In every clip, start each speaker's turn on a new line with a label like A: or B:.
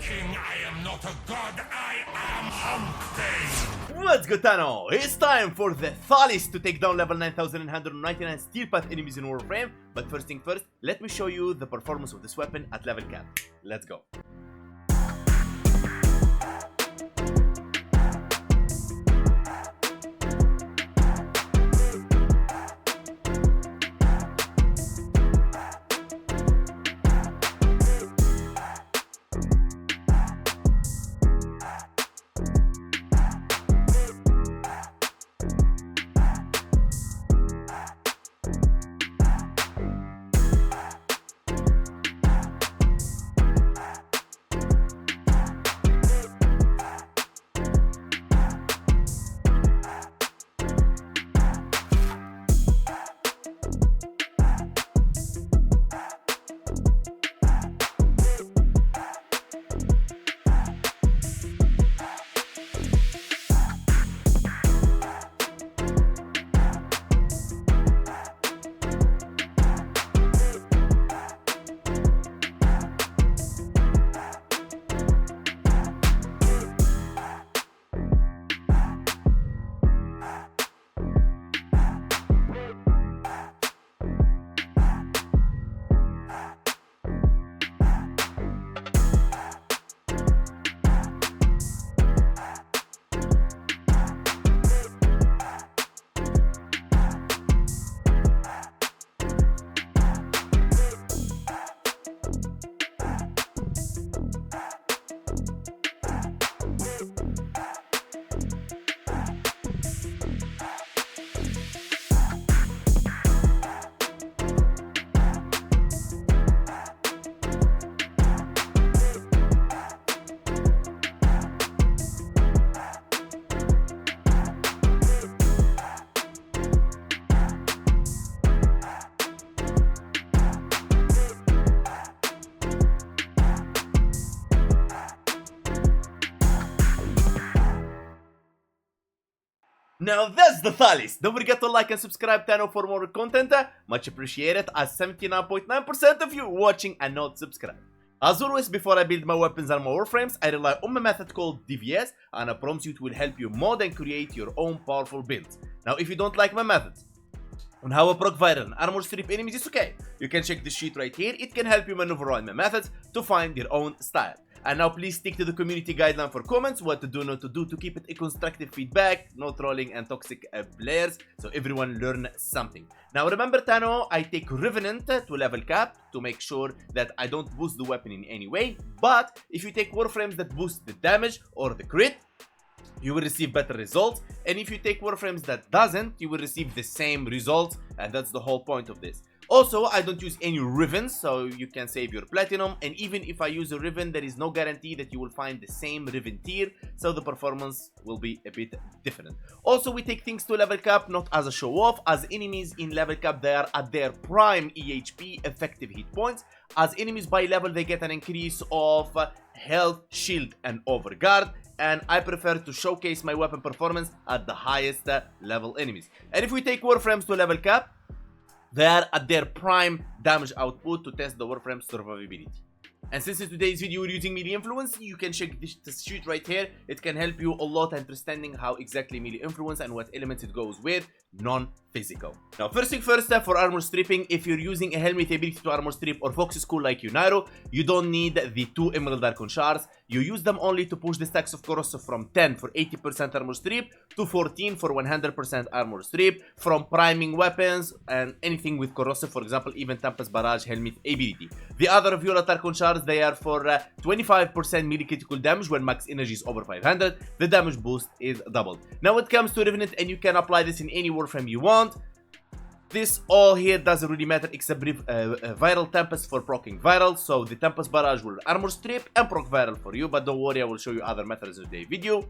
A: king, I am not a god, I am Humpday!
B: What's good, Tano? It's time for the Thalys to take down level 9199 steel path enemies in Warframe. But first thing first, let me show you the performance of this weapon at level cap. Let's go. Now that's the Thalys. Don't forget to like and subscribe Tano for more content. Much appreciated, as 79.9% of you watching and not subscribed. As always, before I build my weapons and my warframes, I rely on my method called DVS, and I promise you it will help you mod and create your own powerful builds. Now if you don't like my methods on how I proc viral and armor strip enemies, it's okay. You can check this sheet right here. It can help you maneuver around my methods to find your own style. And now please stick to the community guideline for comments, what to do, not to do, to keep it a constructive feedback, no trolling and toxic players, so everyone learn something. Now remember, Tano, I take Revenant to level cap to make sure that I don't boost the weapon in any way, but if you take Warframes that boost the damage or the crit, you will receive better results, and if you take Warframes that doesn't, you will receive the same results, and that's the whole point of this. Also, I don't use any Rivens, so you can save your platinum, and even if I use a Riven, there is no guarantee that you will find the same Riven tier, so the performance will be a bit different. Also, we take things to level cap not as a show off, as enemies in level cap they are at their prime EHP, effective hit points. As enemies by level they get an increase of health, shield and overguard, and I prefer to showcase my weapon performance at the highest level enemies. And if we take Warframes to level cap, they are at their prime damage output to test the Warframe survivability. And since in today's video we're using melee influence, you can check this sheet right here. It can help you a lot understanding how exactly melee influence and what elements it goes with, non-physical. Now first thing first, for armor stripping, if you're using a helmet ability to armor strip or fox school like you, Nairo, you don't need the 2 emerald archon shards. You use them only to push the stacks of corrosive from 10 for 80% armor strip to 14 for 100% armor strip, from priming weapons and anything with corrosive, for example even Tempest Barrage helmet ability. The other violet archon shards, they are for 25% melee critical damage when max energy is over 500. The damage boost is doubled. Now it comes to Revenant, and you can apply this in any Warframe you want. This all here doesn't really matter except Viral Tempest for proccing Viral, so the Tempest Barrage will armor strip and proc Viral for you, but don't worry, I will show you other methods in today's video.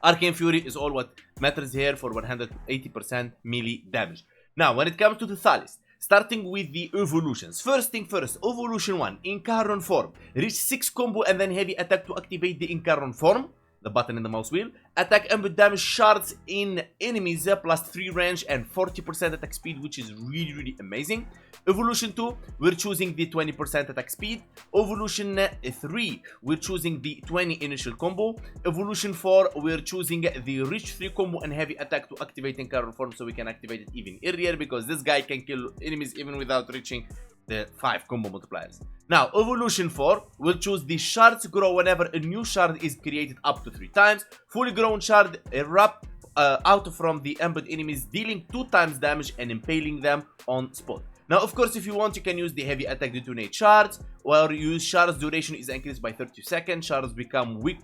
B: Arcane Fury is all what matters here for 180% melee damage. Now when it comes to the Thalys, starting with the evolutions. First thing first, evolution 1, Incarnon form. Reach 6 combo and then heavy attack to activate the Incarnon form. the button in the mouse wheel. Attack input damage shards in enemies plus 3 range and 40% attack speed, which is really amazing. Evolution 2, we're choosing the 20% attack speed. Evolution 3, we're choosing the 20 initial combo. Evolution 4, we're choosing the reach 3 combo and heavy attack to activate in current form, so we can activate it even earlier because this guy can kill enemies even without reaching the 5 combo multipliers. Now, evolution 4, we'll choose the shards grow whenever a new shard is created up to 3 times. Fully grown shard erupt out from the input enemies, dealing 2 times damage and impaling them on spot. Now, of course, if you want, you can use the heavy attack detonate shards, or use shards duration is increased by 30 seconds. Shards become weak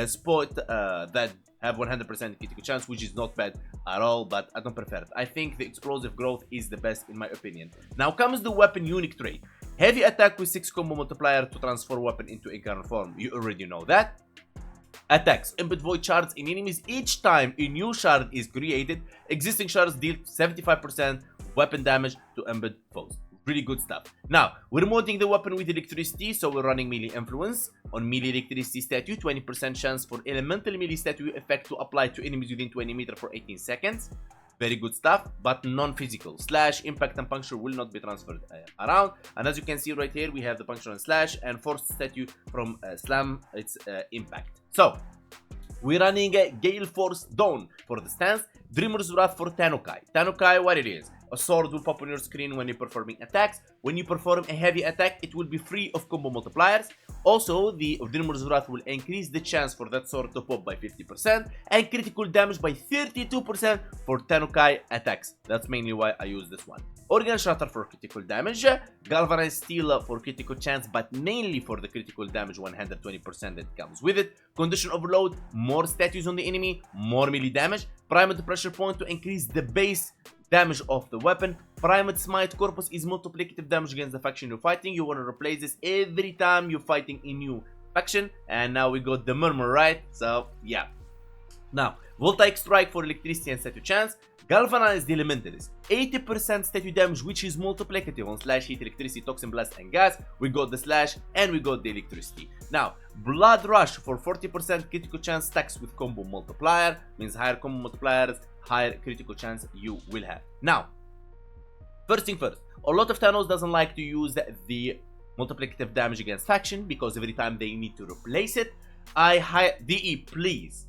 B: spot that have 100% critical chance, which is not bad at all, but I don't prefer it. I think the explosive growth is the best in my opinion. Now comes the weapon unique trait. Heavy attack with 6 combo multiplier to transform weapon into a current form. You already know that. Attacks input void shards in enemies each time a new shard is created. Existing shards deal 75% weapon damage to input foes. Really good stuff. Now, we're modding the weapon with electricity, so we're running melee influence. On melee electricity statue, 20% chance for elemental melee statue effect to apply to enemies within 20 meters for 18 seconds. Very good stuff, but non-physical. Slash, impact, and puncture will not be transferred around. And as you can see right here, we have the puncture and slash, and force statue from slam, it's impact. So, we're running Gale Force Dawn for the stance, Dreamer's Wrath for Tanokai. Tanokai, what it is? A sword will pop on your screen when you're performing attacks. When you perform a heavy attack, it will be free of combo multipliers. Also, the Dreamer's Wrath will increase the chance for that sword to pop by 50% and critical damage by 32% for Tanokai attacks. That's mainly why I use this one. Organ Shatter for critical damage, Galvanized Steel for critical chance, but mainly for the critical damage 120% that comes with it. Condition Overload, more statues on the enemy, more melee damage. Primed Pressure Point to increase the base damage of the weapon. Primed Smite Corpus is multiplicative damage against the faction you're fighting. You want to replace this every time you're fighting a new faction. And now we got the Murmur, right? So, yeah. Now, Voltaic Strike for electricity and statue chance. Galvanized Elementalist, 80% statue damage, which is multiplicative on slash, heat, electricity, toxin, blast, and gas. We got the slash and we got the electricity. Now, Blood Rush for 40% critical chance stacks with combo multiplier, means higher combo multipliers, higher critical chance you will have. Now, first thing first, a lot of Thanos doesn't like to use the multiplicative damage against faction because every time they need to replace it. DE, please.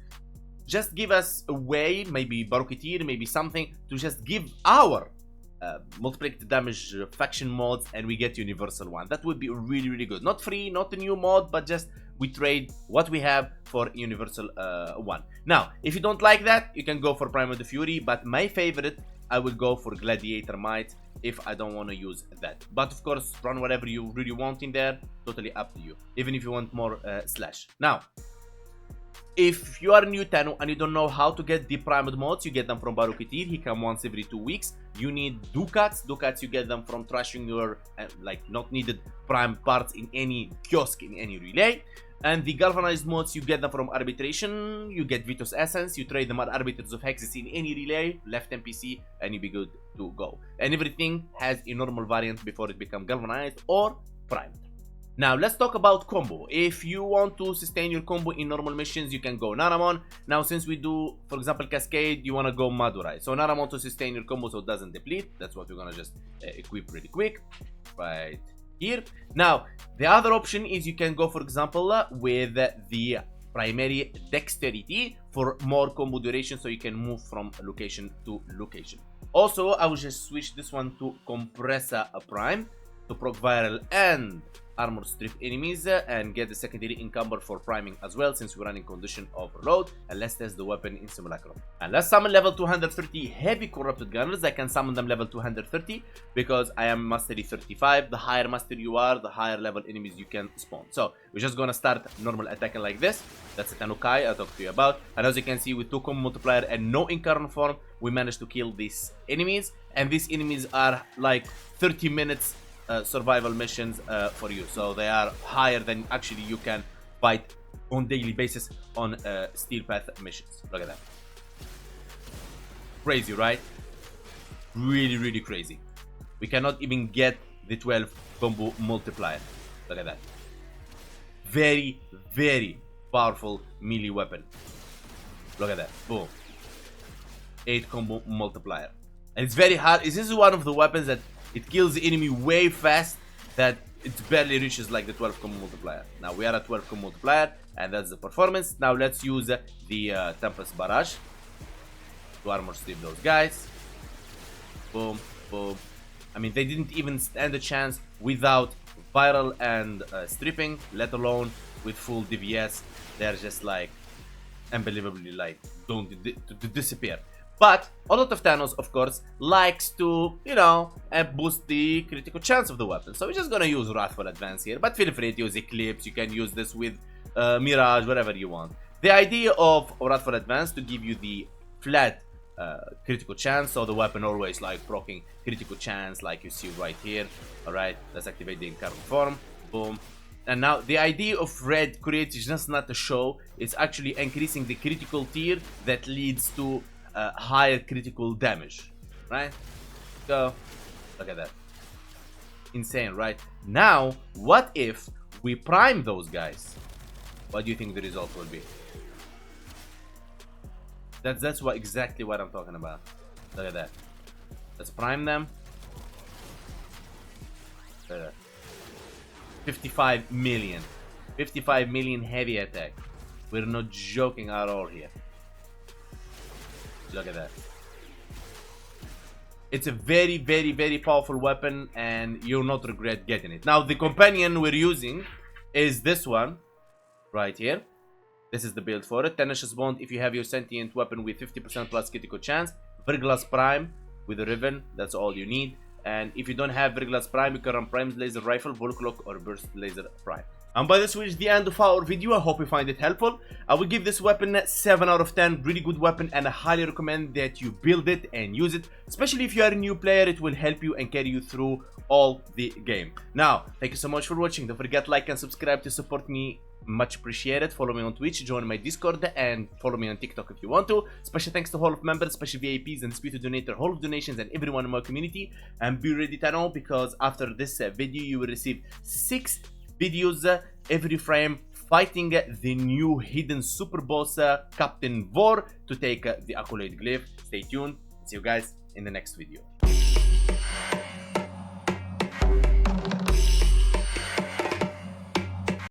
B: Just give us a way, maybe Baroketeer, maybe something, to just give our multiplicative damage faction mods and we get universal one. That would be really good. Not free, not a new mod, but just we trade what we have for universal one. Now, if you don't like that, you can go for Prime of the Fury, but my favorite, I will go for Gladiator Might if I don't want to use that. But of course, run whatever you really want in there, totally up to you. Even if you want more slash. Now, if you are new Tano and you don't know how to get the primed mods, you get them from Baroketeer. He comes once every 2 weeks. You need Ducats. Ducats you get them from trashing your like not needed prime parts in any kiosk, in any relay. And the galvanized mods you get them from Arbitration. You get Vitus Essence. You trade them at Arbiters of Hexes in any relay, left NPC, and you be good to go. And everything has a normal variant before it becomes galvanized or primed. Now, let's talk about combo. If you want to sustain your combo in normal missions, you can go Naramon. Now, since we do, for example, Cascade, you want to go Madurai. So, Naramon to sustain your combo so it doesn't deplete. That's what we're going to just equip really quick. Right here. Now, the other option is you can go, for example, with the primary Dexterity for more combo duration so you can move from location to location. Also, I will just switch this one to Compressor Prime to proc viral and armor strip enemies and get the secondary encumber for priming as well, since we're running condition overload. And let's test the weapon in simulacrum. And let's summon level 230 heavy corrupted gunners. I can summon them level 230 because I am mastery 35. The higher master you are, the higher level enemies you can spawn. So we're just gonna start normal attacking like this. That's a Tanokai I talked to you about. And as you can see, with 2 combo multiplier and no incarnate form, we managed to kill these enemies. And these enemies are like 30 minutes survival missions for you, so they are higher than actually you can fight on daily basis on steel path missions. Look at that, crazy, right? Really crazy. We cannot even get the 12 combo multiplier. Look at that, very powerful melee weapon. Look at that. Boom. 8 combo multiplier. And it's very hard. This is one of the weapons that it kills the enemy way fast that it barely reaches like the 12 combo multiplier. Now we are at 12 combo multiplier and that's the performance. Now let's use the Tempest Barrage to armor strip those guys. Boom, boom. I mean, they didn't even stand a chance without viral and stripping, let alone with full DVS. They're just like unbelievably like don't to disappear. But a lot of Thanos, of course, likes to, you know, boost the critical chance of the weapon. So we're just gonna use Wrathful Advance here, but feel free to use Eclipse. You can use this with Mirage, whatever you want. The idea of Wrathful Advance to give you the flat critical chance, so the weapon always like proccing critical chance, like you see right here. All right, let's activate the Incarnate form. Boom. And now the idea of red creates is just not a show. It's actually increasing the critical tier that leads to higher critical damage, right? So look at that, insane, right? Now what if we prime those guys? What do you think the result will be? That's what exactly what I'm talking about. Look at that. Let's prime them. Look at that. 55 million. 55 million heavy attack. We're not joking at all here. Look at that. It's a very, very, very powerful weapon and you'll not regret getting it. Now, the companion we're using is this one right here. This is the build for it. Tenacious Bond if you have your sentient weapon with 50% plus critical chance. Verglas Prime with a Riven, that's all you need. And if you don't have Verglas Prime, you can run Prime's Laser Rifle, Volclock, or Burst Laser Prime. And by this, we reach the end of our video. I hope you find it helpful. I will give this weapon 7 out of 10. Really good weapon, and I highly recommend that you build it and use it. Especially if you are a new player, it will help you and carry you through all the game. Now, thank you so much for watching. Don't forget to like and subscribe to support me. Much appreciated. Follow me on Twitch, join my Discord, and follow me on TikTok if you want to. Special thanks to Hall of members, special VIPs, and Speed to Donator, Hall of Donations, and everyone in my community. And be ready to know, because after this video, you will receive 6 videos every frame fighting the new hidden super boss Captain Vor to take the Accolade Glyph. Stay tuned. See you guys in the next video.